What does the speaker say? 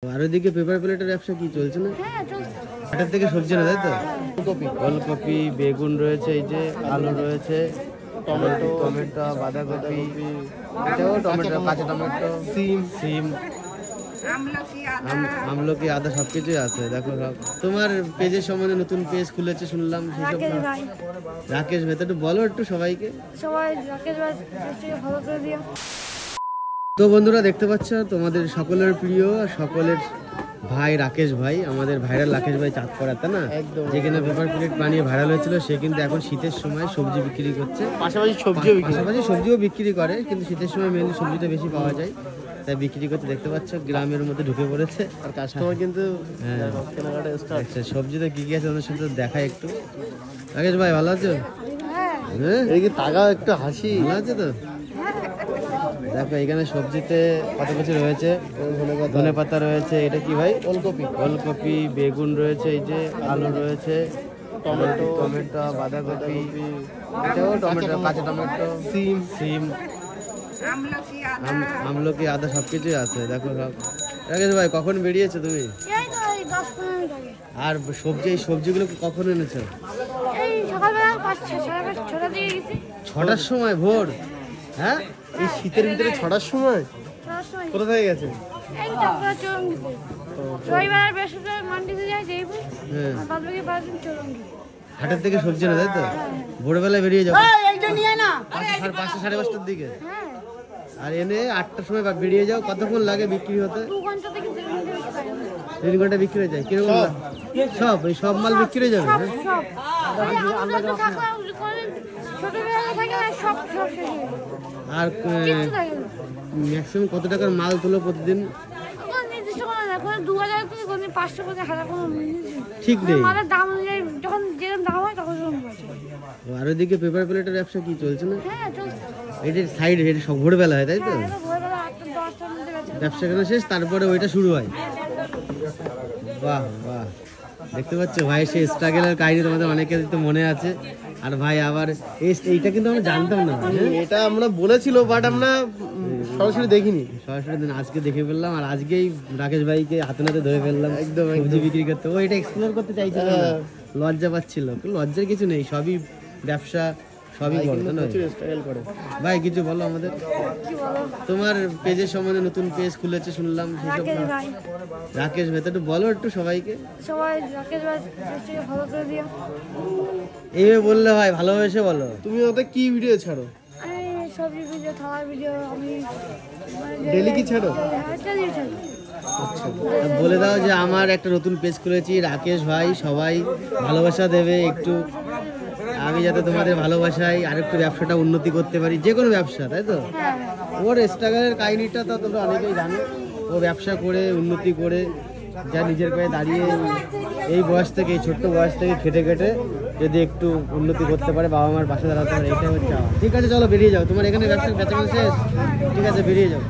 আর ওইদিকে পেপার প্লেটের ব্যবসা কি চলছে না? হাটের থেকে সবজি না, তাই তো? ফুলকপি, বেগুন রয়েছে, এই যে আলু রয়েছে, টমেটো, বাঁধাকপি, এটাও টমেটো, কাঁচা টমেটো, সিম, আমলকি, আদা সবকিছুই আছে। দেখো সব তোমার পেজের সম্বন্ধে নতুন পেজ খুলেছে শুনলাম, সেসব রাকেশ ভাই, একটু বলো একটু সবাইকে। তো বন্ধুরা দেখতে পাচ্ছ তোমাদের সকলের প্রিয়, সকলের ভাই রাকেশ ভাই, আমাদের ভাইরাল রাকেশ ভাই চাঁদপাড়া, তাই না? যেখানে পেপার প্লেট বানিয়ে ভাইরাল হয়েছিল, সে কিন্তু এখন শীতের সময় সবজি বিক্রি করছে, পাশাপাশি সবজিও বিক্রি করে, কিন্তু শীতের সময় মেনলি সবজিটা বেশি পাওয়া যায়, তাই বিক্রি করতে দেখতে পাচ্ছ গ্রামের মধ্যে ঢুকে পড়েছে। আর কাস্টমার কিন্তু আচ্ছা, সবজিতে কি কি আছে ওদের সাথে দেখায় একটু। রাকেশ ভাই ভালো আছো? হ্যাঁ, এই কি তাগা একটু হাসি, ভালো আছে তো? দেখো এখানে সবজিতে কত কিছু রয়েছে, ধনেপাতা রয়েছে, এটা কি ভাই? ওলকপি, বেগুন রয়েছে, এই যে আলু রয়েছে, টমেটো, বাঁধাকপি, এটাও টমেটো, কাঁচা টমেটো, সিম, আমলকি, আদা সবকিছুই আছে। দেখো সব। রাকেশ ভাই কখন বেরিয়েছো তুমি? আর সবজি, এই সবজিগুলো কখন এনেছো? 6টার সময় ভোর? হ্যাঁ, এই শীতের ভিতরে 6টার সময় কোথা থেকে গেছে? হাটের থেকে সবজি না, তাই তো? ভোরবেলায় বেরিয়ে যাবো 5টা 5:30টার দিকে, আর এনে 8টার সময় বেরিয়ে যাও। কতক্ষণ লাগে বিক্রি হতে? 3 ঘন্টা বিক্রি হয়ে যায়। কিরকম সব এই সব মাল বিক্রি হয়ে যাবে? আর ম্যাক্সিমাম কত টাকার মাল তুলো প্রতিদিন? ঠিক নেই। আর ওইদিকে পেপার প্লেটের ব্যবসা কি চলছে না? এটা সাইড, এটা সব ভোরবেলা হয়, তাই তো? ব্যবসা কেন শেষ, তারপরে ওইটা শুরু হয়। বাহ বাহ, দেখতে পাচ্ছ ভাই সেই স্ট্রাগলের কাহিনী তোমাদের অনেকের তো মনে আছে। আর ভাই আবার এইটা কিন্তু আমরা জানতাম না, এটা আমরা বলেছিল, বাট আমরা সরাসরি দেখিনি। আজকে দেখে ফেললাম, আর আজকেই রাকেশ ভাইকে হাতে নাতে ধরে ফেললাম একদম সবজি বিক্রি করতে। ও এটা এক্সপ্লোর করতে চাইছিল, লজ্জা পাচ্ছিল। লজ্জার কিছু নেই, সবই ব্যবসা, সবই করে। ভাই কিছু বলো আমাদের, তোমার পেজের সম্বন্ধে নতুন পেজ খুলেছে শুনলাম, সেসব রাকেশ ভাই, একটু বলো একটু সবাইকে। এইভাবে বললে হয়, ভালোবেসে বলো। তুমি ওতে কি ভিডিও ছাড়ো? ডেইলি কি ছাড়ো? আচ্ছা, বলে দাও যে আমার একটা নতুন পেজ খুলেছি রাকেশ ভাই, সবাই ভালোবাসা দেবে একটু, আমি যাতে তোমাদের ভালোবাসায় আরেকটু ব্যবসাটা উন্নতি করতে পারি, যে কোনো ব্যবসা, তাই তো? ওর স্ট্রাগলের কাহিনীটা তো তোমরা অনেকেই জানো। ও ব্যবসা করে উন্নতি করে যা নিজের পায়ে দাঁড়িয়ে এই বয়স থেকে, এই ছোট্ট বয়স থেকে খেটে খেটে যদি একটু উন্নতি করতে পারে, বাবা মার পাশে দাঁড়াতে পারে, এটাই হচ্ছে। ঠিক আছে চলো বেরিয়ে যাও, তোমার এখানে ব্যবসা বেচাকেনা শেষ, ঠিক আছে বেরিয়ে যাও।